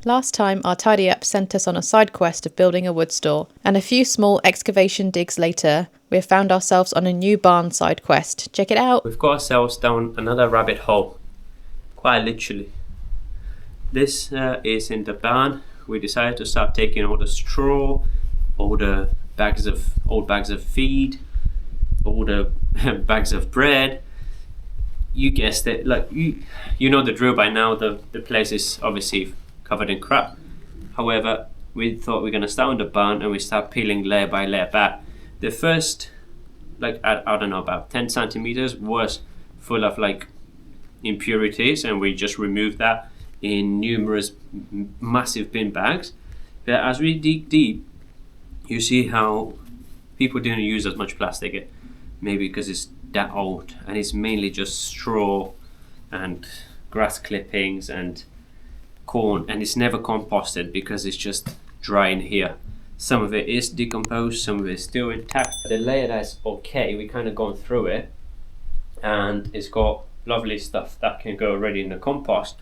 Last time, our tidy up sent us on a side quest of building a wood store, and a few small excavation digs later, we have found ourselves on a new barn side quest. Check it out. We've got ourselves down another rabbit hole, quite literally. This is in the barn. We decided to start taking all the straw, all the old bags of feed, all the bags of bread. You guessed it, like you know the drill by now. The place is obviously covered in crap. However, we thought we're gonna start on the barn and we start peeling layer by layer back. The first, like I don't know, about 10 centimeters was full of like impurities, and we just removed that in numerous massive bin bags. But as we dig deep, you see how people didn't use as much plastic, maybe because it's that old, and it's mainly just straw and grass clippings and corn, and it's never composted because it's just dry in here. Some of it is decomposed, some of it is still intact. The layer that's okay, we kind of gone through it, and it's got lovely stuff that can go already in the compost.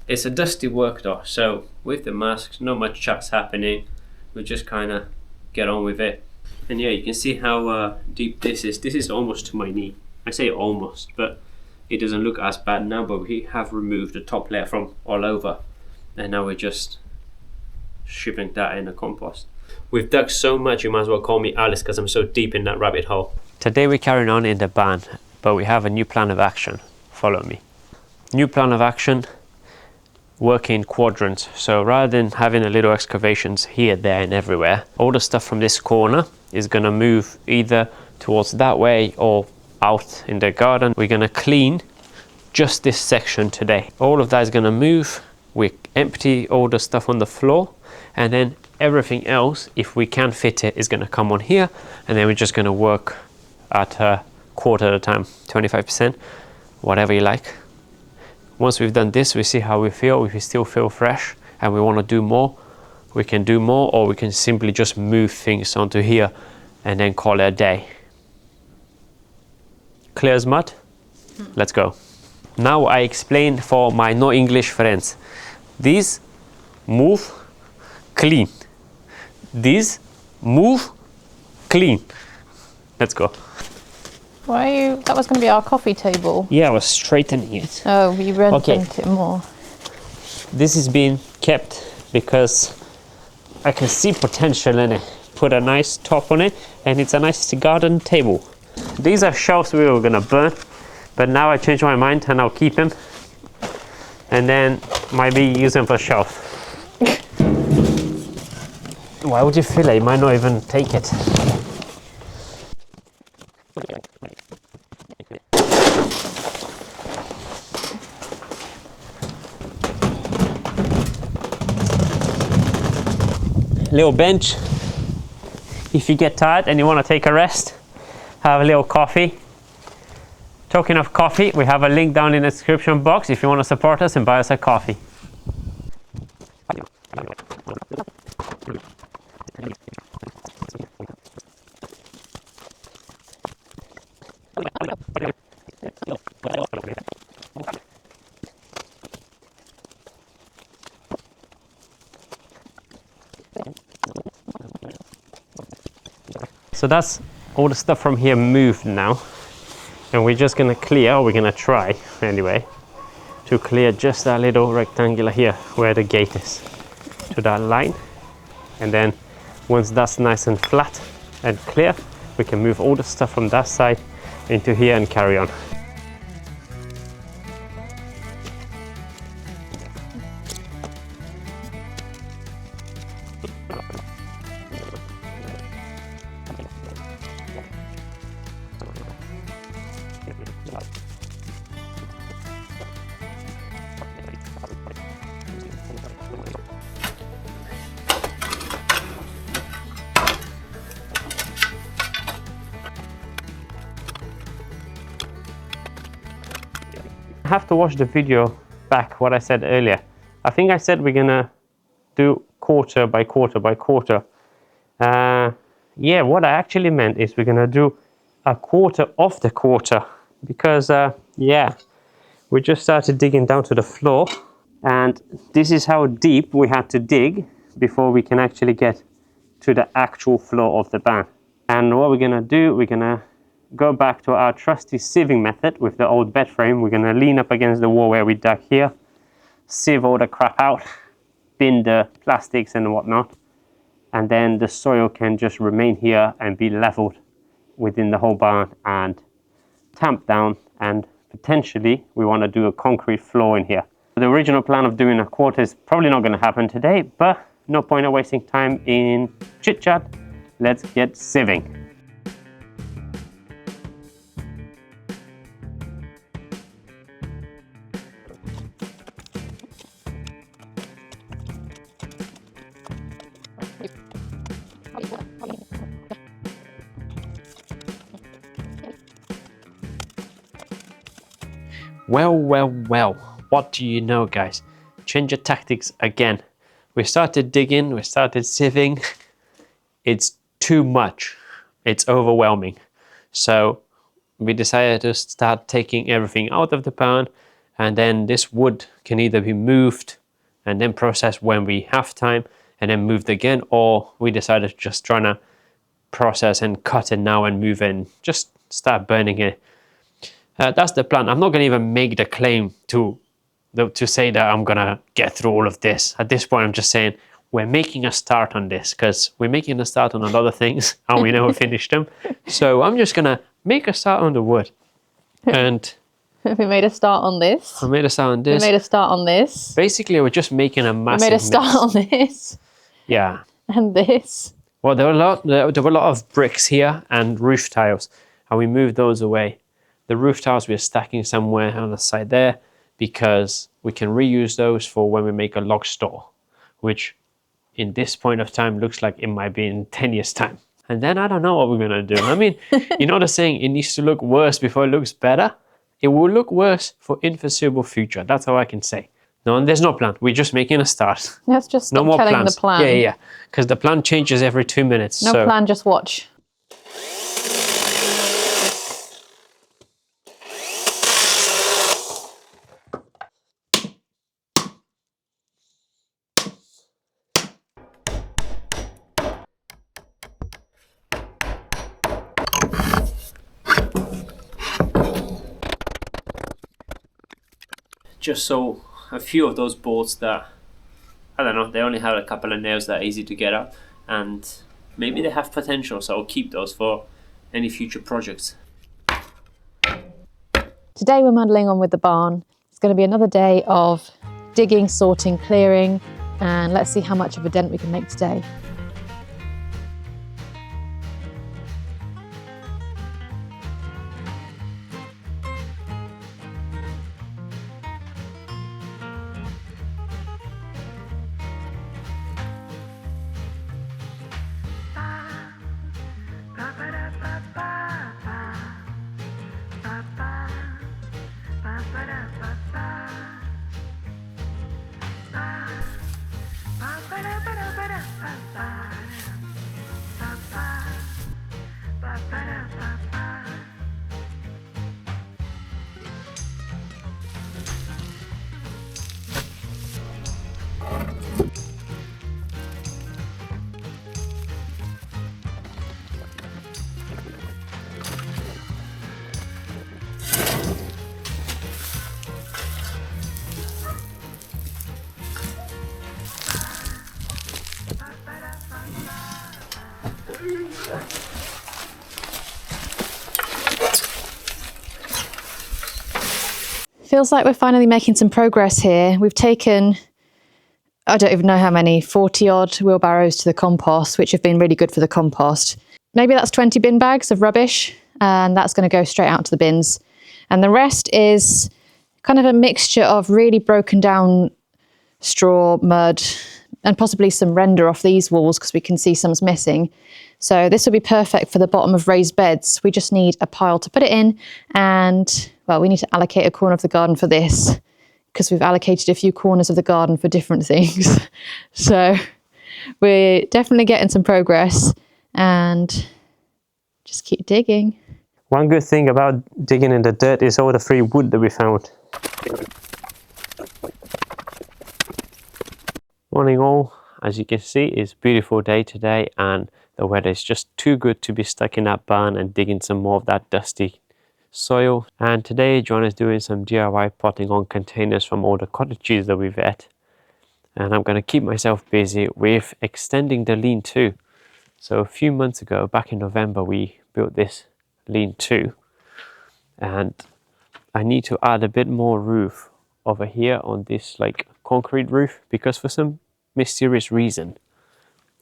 It's a dusty work though, so with the masks, not much chat's happening. We just kind of get on with it. And yeah, you can see how deep this is. This is almost to my knee. I say almost, but it doesn't look as bad now, but we have removed the top layer from all over. And now we're just shipping that in the compost. We've dug so much, you might as well call me Alice because I'm so deep in that rabbit hole. Today we're carrying on in the barn, but we have a new plan of action. Follow me. New plan of action, work in quadrants. So rather than having a little excavations here, there and everywhere, all the stuff from this corner is going to move either towards that way or out in the garden. We're going to clean just this section today. All of that is going to move. We empty all the stuff on the floor, and then everything else, if we can fit it, is going to come on here, and then we're just going to work at a quarter at a time, 25%, whatever you like. Once we've done this, we see how we feel. If we still feel fresh and we want to do more, we can do more, or we can simply just move things onto here and then call it a day. Clear as mud? Let's go. Now I explain for my no English friends. These move, clean. These move, clean. Let's go. Why are you? That was going to be our coffee table. Yeah, I was straightening it. Oh, we bent it more. This is being kept because I can see potential in it. Put a nice top on it, and it's a nice garden table. These are shelves we were going to burn, but now I changed my mind and I'll keep them. And then maybe use them for shelf. Why would you fill it? You might not even take it. Little bench. If you get tired and you want to take a rest, have a little coffee. Talking of coffee, we have a link down in the description box if you want to support us and buy us a coffee. So that's all the stuff from here moved now. And we're just gonna clear, or we're gonna try anyway, to clear just that little rectangular here where the gate is, to that line. And then once that's nice and flat and clear, we can move all the stuff from that side into here and carry on. Have to watch the video back what I said earlier. I think I said we're gonna do quarter by quarter by quarter. Yeah, what I actually meant is we're gonna do a quarter of the quarter, because yeah, we just started digging down to the floor And this is how deep we had to dig before we can actually get to the actual floor of the barn. And what we're gonna do, we're gonna go back to our trusty sieving method with the old bed frame. We're gonna lean up against the wall where we dug here, sieve all the crap out, bin the plastics and whatnot, and then the soil can just remain here and be leveled within the whole barn and tamped down, and potentially we want to do a concrete floor in here. The original plan of doing a quarter is probably not going to happen today, but no point of wasting time in chit chat. Let's get sieving. Well, what do you know, guys? Change of tactics again. We started digging, we started sieving. It's too much. It's overwhelming. So we decided to start taking everything out of the barn, and then this wood can either be moved and then processed when we have time and then moved again, or we decided to just try to process and cut it now and move it and just start burning it. That's the plan. I'm not going to even make the claim to say that I'm going to get through all of this. At this point, I'm just saying we're making a start on this, because we're making a start on a lot of things and we never finished them. So I'm just going to make a start on the wood. And we made a start on this. I made a start on this. We made a start on this. Basically, we're just making a massive We made a start mess. on this. Yeah. And this. Well, there were a lot of bricks here and roof tiles, and we moved those away. The roof tiles we're stacking somewhere on the side there, because we can reuse those for when we make a log store, which in this point of time looks like it might be in 10 years time. And then I don't know what we're gonna do. I mean, you know the saying, it needs to look worse before it looks better? It will look worse for inforeseeable future. That's all I can say. No, and there's no plan. We're just making a start. Let's just stop no more telling plans. the plan. Yeah. Because the plan changes every 2 minutes. No plan, just watch. Just so a few of those bolts that, I don't know, they only have a couple of nails that are easy to get out, and maybe they have potential, so I'll keep those for any future projects. Today we're muddling on with the barn. It's going to be another day of digging, sorting, clearing, and let's see how much of a dent we can make today. Feels like we're finally making some progress here. We've taken, I don't even know how many, 40 odd wheelbarrows to the compost, which have been really good for the compost. Maybe that's 20 bin bags of rubbish, and that's going to go straight out to the bins. And the rest is kind of a mixture of really broken down straw, mud, and possibly some render off these walls because we can see some's missing. So this will be perfect for the bottom of raised beds. We just need a pile to put it in, and well, we need to allocate a corner of the garden for this because we've allocated a few corners of the garden for different things. So we're definitely getting some progress, and just keep digging. One good thing about digging in the dirt is all the free wood that we found. Morning all. As you can see, it's a beautiful day today and the weather is just too good to be stuck in that barn and digging some more of that dusty soil. And today Joanna is doing some DIY potting on containers from all the cottages that we've had. And I'm going to keep myself busy with extending the lean-to. So a few months ago, back in November, we built this lean-to. And I need to add a bit more roof over here on this like concrete roof, because for some mysterious reason,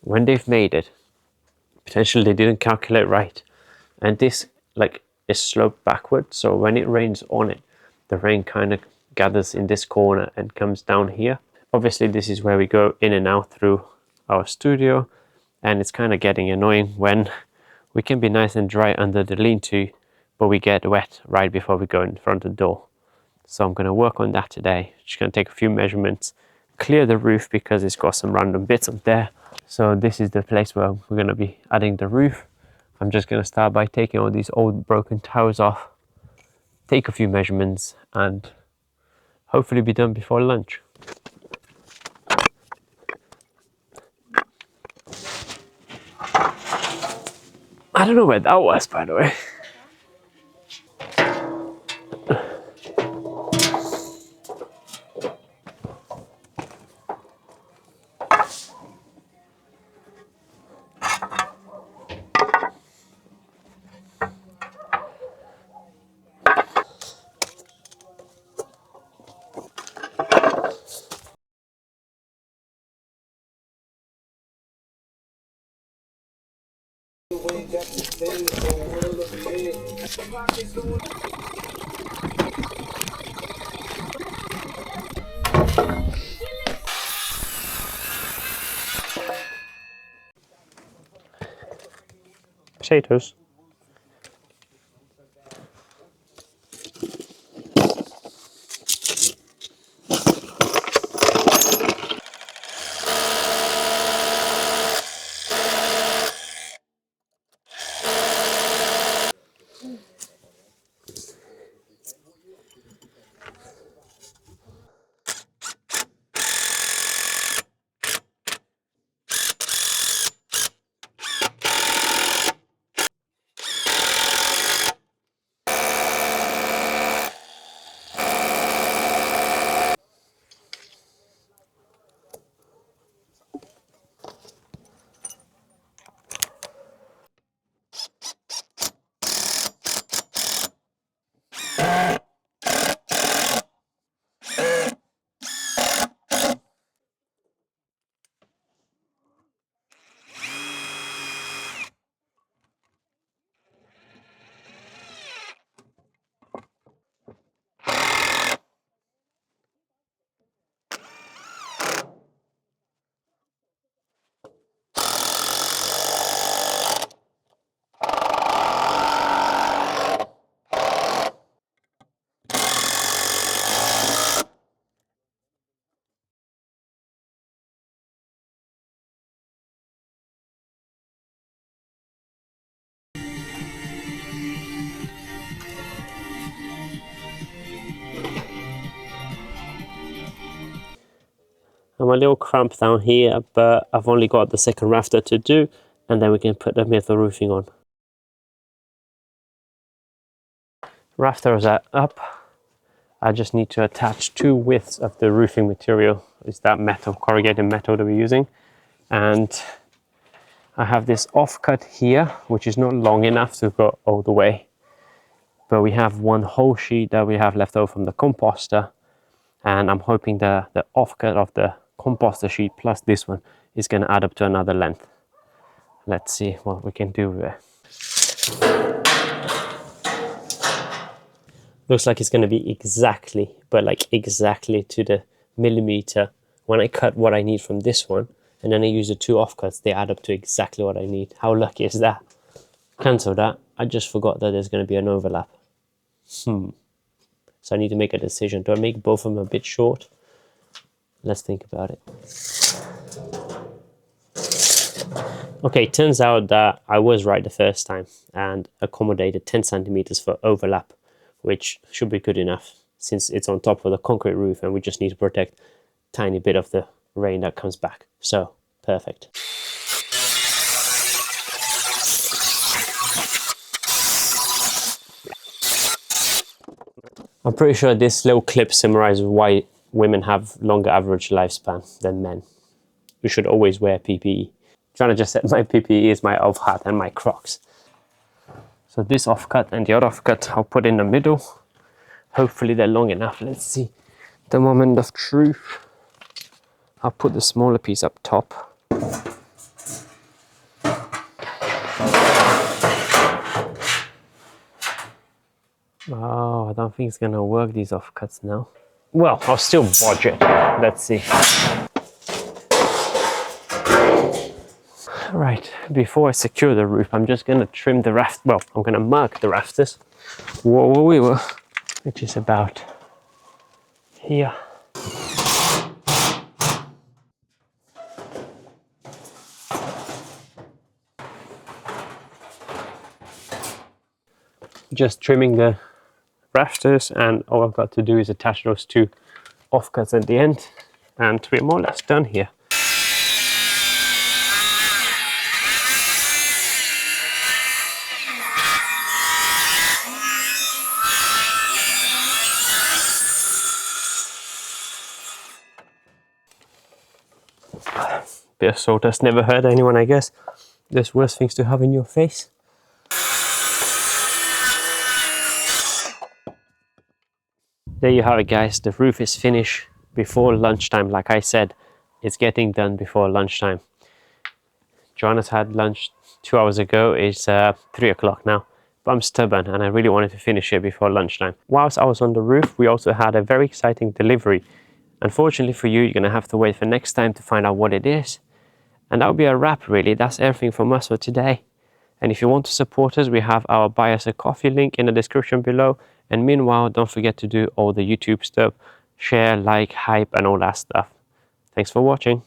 when they've made it, potentially they didn't calculate right, and this like is sloped backward, so when it rains on it, the rain kind of gathers in this corner and comes down here. Obviously this is where we go in and out through our studio, and it's kind of getting annoying when we can be nice and dry under the lean-to, but we get wet right before we go in front of the door. So I'm going to work on that today. Just going to take a few measurements, clear the roof because it's got some random bits up there. So this is the place where we're going to be adding the roof. I'm just going to start by taking all these old broken towers off, take a few measurements, and hopefully be done before lunch. I don't know where that was, by the way. Potatoes. I'm a little cramped down here, but I've only got the second rafter to do, and then we can put the metal roofing on. Rafters are up. I just need to attach 2 widths of the roofing material. It's that metal, corrugated metal that we're using. And I have this offcut here, which is not long enough to go all the way. But we have one whole sheet that we have left over from the composter. And I'm hoping the offcut of the composter sheet plus this one is going to add up to another length. Let's see what we can do with it. Looks like it's going to be exactly, but like exactly to the millimeter. When I cut what I need from this one, and then I use the 2 offcuts, they add up to exactly what I need. How lucky is that? Cancel that. I just forgot that there's going to be an overlap. So I need to make a decision. Do I make both of them a bit short? Let's think about it. Okay, turns out that I was right the first time and accommodated 10 centimeters for overlap, which should be good enough since it's on top of the concrete roof and we just need to protect a tiny bit of the rain that comes back. So perfect. I'm pretty sure this little clip summarizes why women have longer average lifespan than men. You should always wear PPE. Joanna just said my PPE is my off hat and my Crocs. So this offcut and the other offcut I'll put in the middle. Hopefully they're long enough. Let's see. The moment of truth. I'll put the smaller piece up top. Oh, I don't think it's gonna work, these offcuts now. Well, I'll still bodge it. Let's see. Right, before I secure the roof, I'm just gonna trim the raft. Well, I'm gonna mark the rafters. Which is about here. Just trimming the rafters, and all I've got to do is attach those two offcuts at the end, and we're more or less done here. Bit of sawdust never hurt anyone, I guess. There's worse things to have in your face. There you have it, guys. The roof is finished before lunchtime. Like I said, it's getting done before lunchtime. Joanna's had lunch 2 hours ago. It's 3 o'clock now. But I'm stubborn and I really wanted to finish it before lunchtime. Whilst I was on the roof, we also had a very exciting delivery. Unfortunately for you, you're going to have to wait for next time to find out what it is. And that'll be a wrap, really. That's everything from us for today. And if you want to support us, we have our Buy Us a Coffee link in the description below. And meanwhile, don't forget to do all the YouTube stuff. Share, like, hype, and all that stuff. Thanks for watching.